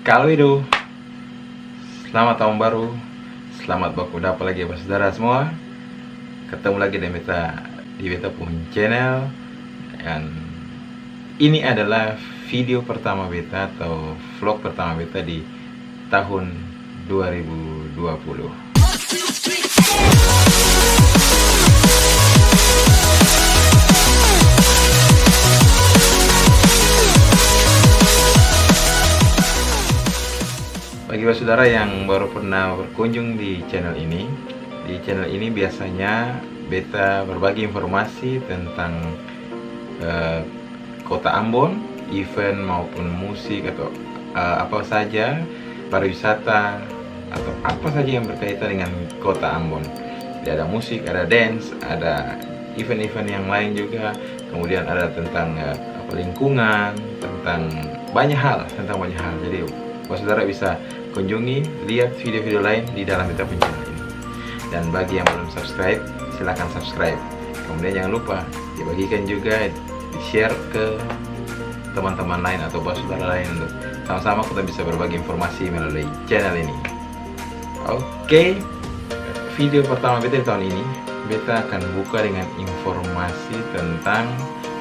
Kalau itu, selamat tahun baru, selamat baku dapat lagi ya saudara semua. Ketemu lagi di beta pun channel. Dan ini adalah video pertama beta atau vlog pertama beta di tahun 2020. Bagi saudara yang baru pernah berkunjung di channel ini biasanya beta berbagi informasi tentang kota Ambon, event maupun musik atau apa saja, pariwisata atau apa saja yang berkaitan dengan kota Ambon. Jadi ada musik, ada dance, ada event-event yang lain juga. Kemudian ada tentang lingkungan, tentang banyak hal. Jadi saudara bisa kunjungi, lihat video-video lain di dalam beta punya channel ini. Dan bagi yang belum subscribe, silahkan subscribe. Kemudian jangan lupa dibagikan juga, di-share ke teman-teman lain atau saudara lain untuk sama-sama kita bisa berbagi informasi melalui channel ini. Oke, video pertama beta di tahun ini, beta akan buka dengan informasi tentang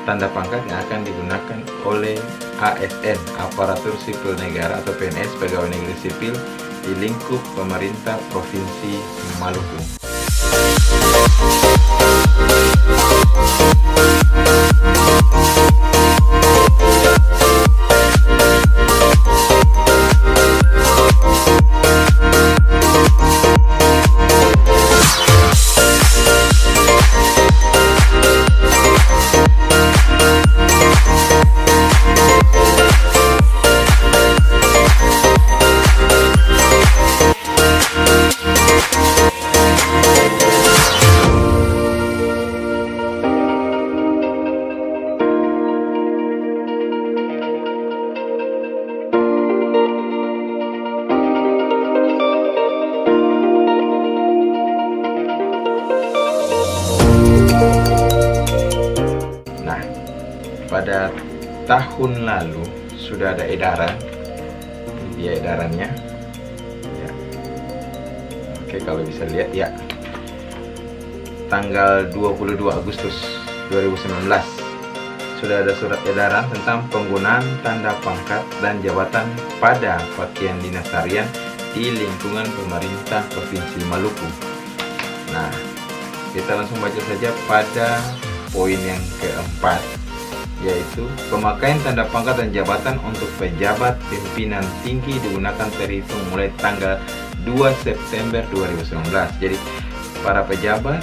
tanda pangkat yang akan digunakan oleh ASN, Aparatur Sipil Negara atau PNS, Pegawai Negeri Sipil di lingkup pemerintah Provinsi Maluku. Pada tahun lalu sudah ada edaran, dia edarannya ya. Oke, kalau bisa lihat ya, tanggal 22 Agustus 2019 sudah ada surat edaran tentang penggunaan tanda pangkat dan jabatan pada pakaian dinas harian di lingkungan pemerintah Provinsi Maluku. Nah, kita langsung baca saja pada poin yang keempat, yaitu pemakaian tanda pangkat dan jabatan untuk pejabat pimpinan tinggi digunakan terhitung mulai tanggal 2 September 2019. Jadi para pejabat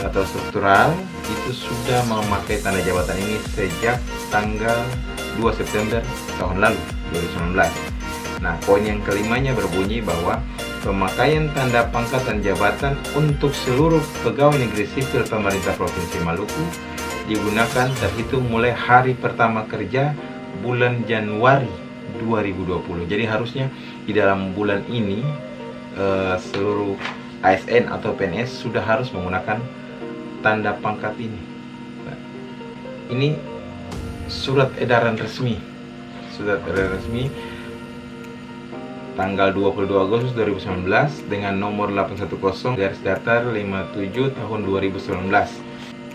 atau struktural itu sudah memakai tanda jabatan ini sejak tanggal 2 September tahun lalu 2019. Nah, poin yang kelimanya berbunyi bahwa pemakaian tanda pangkat dan jabatan untuk seluruh pegawai negeri sipil pemerintah Provinsi Maluku digunakan terhitung mulai hari pertama kerja bulan Januari 2020. Jadi harusnya di dalam bulan ini seluruh ASN atau PNS sudah harus menggunakan tanda pangkat ini. Nah, ini surat edaran resmi. Tanggal 22 Agustus 2019 dengan nomor 810/57 tahun 2019.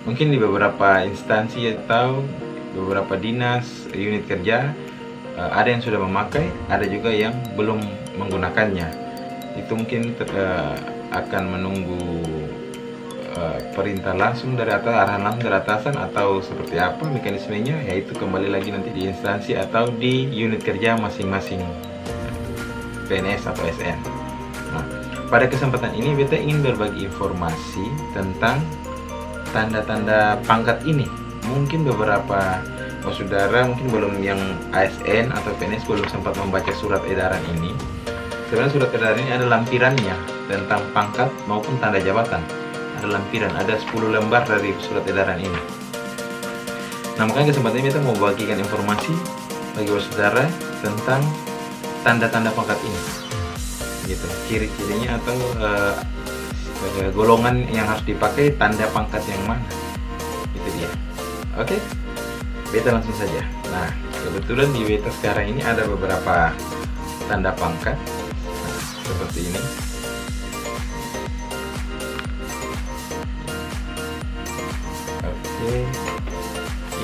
Mungkin di beberapa instansi atau beberapa dinas unit kerja ada yang sudah memakai, ada juga yang belum menggunakannya. Itu mungkin akan menunggu perintah langsung dari atas, arahan langsung dari atasan, atau seperti apa mekanismenya, yaitu kembali lagi nanti di instansi atau di unit kerja masing-masing PNS atau SN. Nah, pada kesempatan ini beta ingin berbagi informasi tentang tanda-tanda pangkat ini. Mungkin beberapa saudara mungkin belum, yang ASN atau PNS belum sempat membaca surat edaran ini. Sebenarnya surat edaran ini ada lampirannya tentang pangkat maupun tanda jabatan. Ada lampiran, ada 10 lembar dari surat edaran ini. Nah, makanya kesempatan ini kita mau bagikan informasi bagi saudara tentang tanda-tanda pangkat ini, gitu, ciri-cirinya atau golongan yang harus dipakai, tanda pangkat yang mana, itu dia. Oke, beta langsung saja. Nah, kebetulan di beta sekarang ini ada beberapa tanda pangkat. Nah, seperti ini. Oke,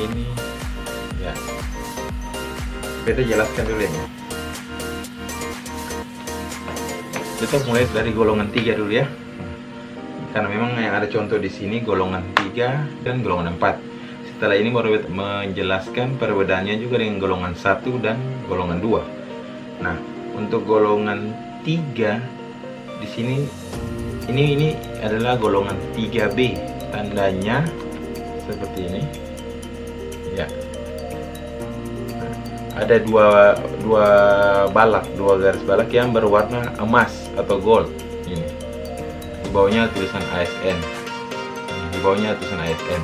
ini ya. Kita jelaskan dulu ya. Kita mulai dari golongan 3 dulu ya. Karena memang yang ada contoh di sini golongan 3 dan golongan 4. Setelah ini baru menjelaskan perbedaannya juga dengan golongan 1 dan golongan 2. Nah, untuk golongan 3 di sini ini adalah golongan 3B. Tandanya seperti ini. Ya. Nah, ada dua garis balak yang berwarna emas atau gold. Ini. Di bawahnya tulisan ASN. Di bawahnya tulisan ASN.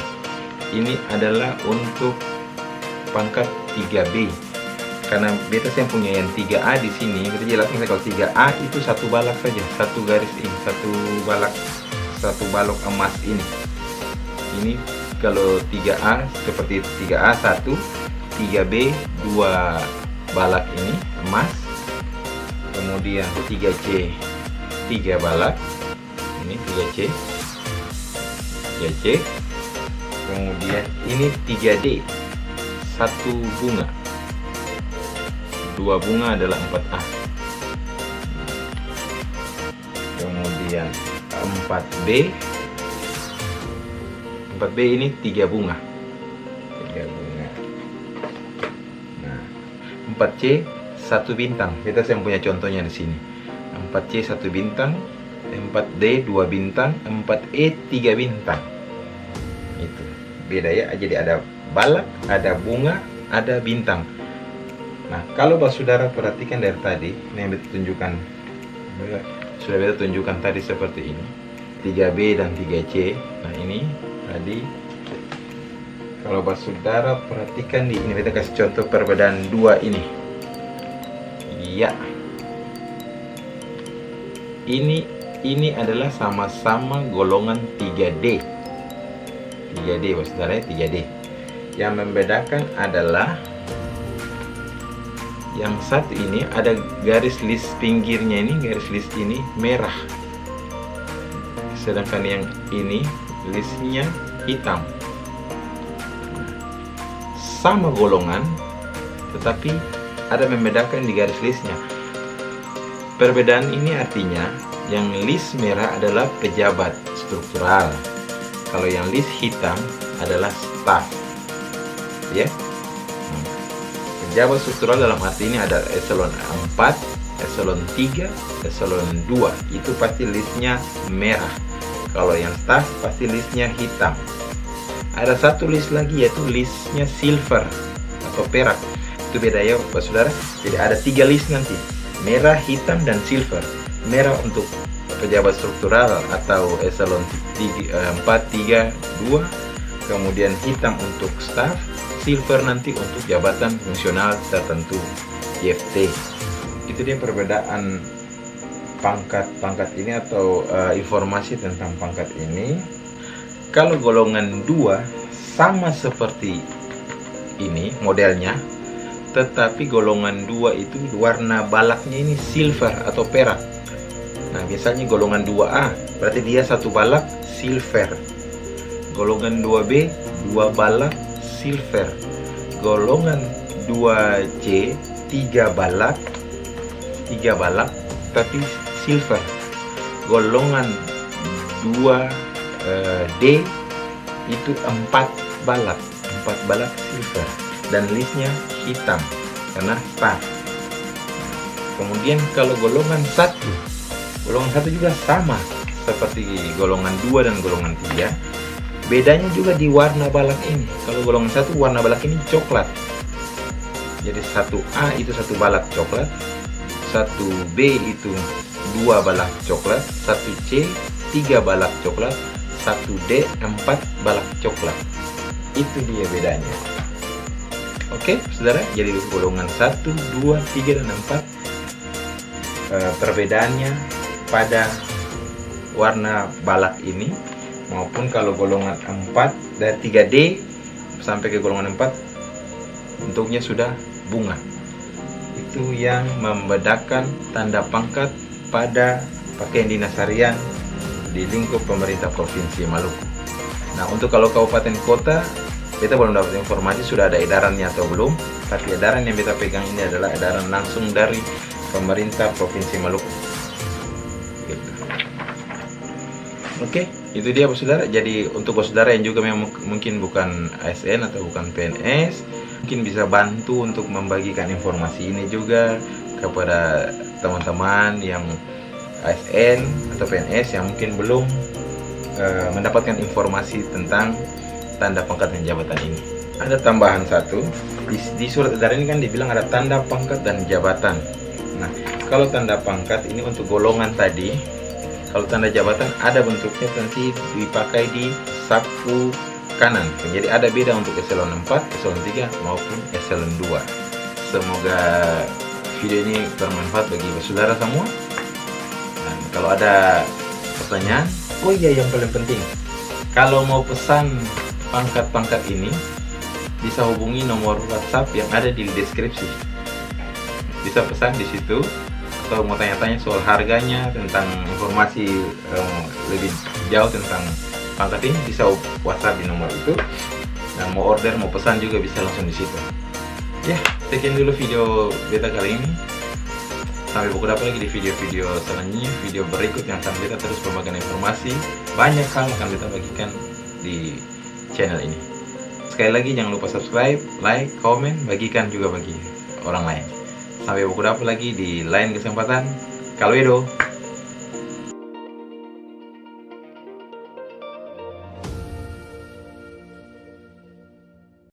Ini adalah untuk pangkat 3B. Karena beta yang punya yang 3A di sini, kita jelaskan kalau 3A itu satu balak saja, satu garis ini, satu balok emas ini. Ini kalau 3A seperti 3A 1, 3B 2 balak ini emas. Kemudian 3C 3 balak. Ini 3C. Kemudian ini 3D 1 bunga. 2 bunga adalah 4A. Kemudian 4B ini 3 bunga. 3 bunga. Nah, 4C 1 bintang. Kita punya contohnya di sini. 4C 1 bintang, 4D 2 bintang, 4E 3 bintang. Itu beda ya. Jadi ada balak, ada bunga, ada bintang. Nah, kalau saudara perhatikan dari tadi, ini yang beta tunjukkan, sudah beta tunjukkan tadi seperti ini, 3B dan 3C. Nah, ini tadi kalau saudara perhatikan di ini, beta kasih contoh perbedaan 2 ini. Iya. Ini adalah sama-sama golongan 3D. 3D, saudara, 3D. Yang membedakan adalah yang satu ini ada garis list pinggirnya ini, garis list ini merah. Sedangkan yang ini listnya hitam. Sama golongan, tetapi ada membedakan di garis listnya. Perbedaan ini artinya yang list merah adalah pejabat struktural, kalau yang list hitam adalah staf. Ya. Pejabat struktural dalam arti ini ada eselon 4, eselon 3, eselon 2. Itu pasti listnya merah. Kalau yang staf pasti listnya hitam. Ada satu list lagi yaitu listnya silver atau perak. Itu beda ya Bapak Saudara. Jadi ada 3 list nanti. Merah, hitam, dan silver. Merah untuk pejabat struktural atau eselon 4, 3, 2. Kemudian hitam untuk staf. Silver nanti untuk jabatan fungsional tertentu, JFT. Itu dia perbedaan pangkat-pangkat ini atau informasi tentang pangkat ini. Kalau golongan 2 sama seperti ini modelnya, tetapi golongan 2 itu warna balaknya ini silver atau perak. Nah, biasanya golongan 2A berarti dia satu balak silver. Golongan 2B 2 balak silver. Golongan 2C 3 balak tapi silver. Golongan 2D itu 4 balak silver dan listnya hitam karena staf. Kemudian kalau golongan 1 juga sama seperti golongan 2 dan golongan 3. Bedanya juga di warna balak ini. Kalau golongan 1 warna balak ini coklat. Jadi 1A itu 1 balak coklat, 1B itu 2 balak coklat, 1C 3 balak coklat, 1D 4 balak coklat. Itu dia bedanya. Oke, Saudara. Jadi golongan 1, 2, 3 dan 4 perbedaannya pada warna balak ini. Maupun kalau golongan 4 dari 3D sampai ke golongan 4 bentuknya sudah bunga. itu yang membedakan tanda pangkat pada pakaian dinas harian di lingkup pemerintah Provinsi Maluku. Nah, untuk kalau kabupaten kota, kita belum dapat informasi sudah ada edarannya atau belum, tapi edaran yang kita pegang ini adalah edaran langsung dari pemerintah Provinsi Maluku. Gitu. Oke, itu dia Bos Saudara. Jadi untuk Bos Saudara yang juga memang mungkin bukan ASN atau bukan PNS, mungkin bisa bantu untuk membagikan informasi ini juga kepada teman-teman yang ASN atau PNS yang mungkin belum mendapatkan informasi tentang tanda pangkat dan jabatan ini. Ada tambahan satu, di surat edaran ini kan dibilang ada tanda pangkat dan jabatan. Nah, kalau tanda pangkat ini untuk golongan tadi, kalau tanda jabatan ada bentuknya nanti dipakai di saku kanan. Jadi ada beda untuk eselon 4, eselon 3 maupun eselon 2. Semoga video ini bermanfaat bagi saudara semua. Dan kalau ada pertanyaan, oh iya, yang paling penting, kalau mau pesan pangkat-pangkat ini bisa hubungi nomor WhatsApp yang ada di deskripsi. Bisa pesan di situ, atau mau tanya-tanya soal harganya, tentang informasi lebih jauh tentang pangkat ini, bisa WhatsApp di nomor itu. Dan mau order, mau pesan juga bisa langsung di situ. Ya, sekian dulu video beta kali ini. Sampai pukul apa lagi di video-video selanjutnya, video berikut yang akan beta terus membagikan informasi. Banyak hal akan beta bagikan di channel ini. Sekali lagi jangan lupa subscribe, like, komen, bagikan juga bagi orang lain. Sampai pukul apa lagi di lain kesempatan. Kalau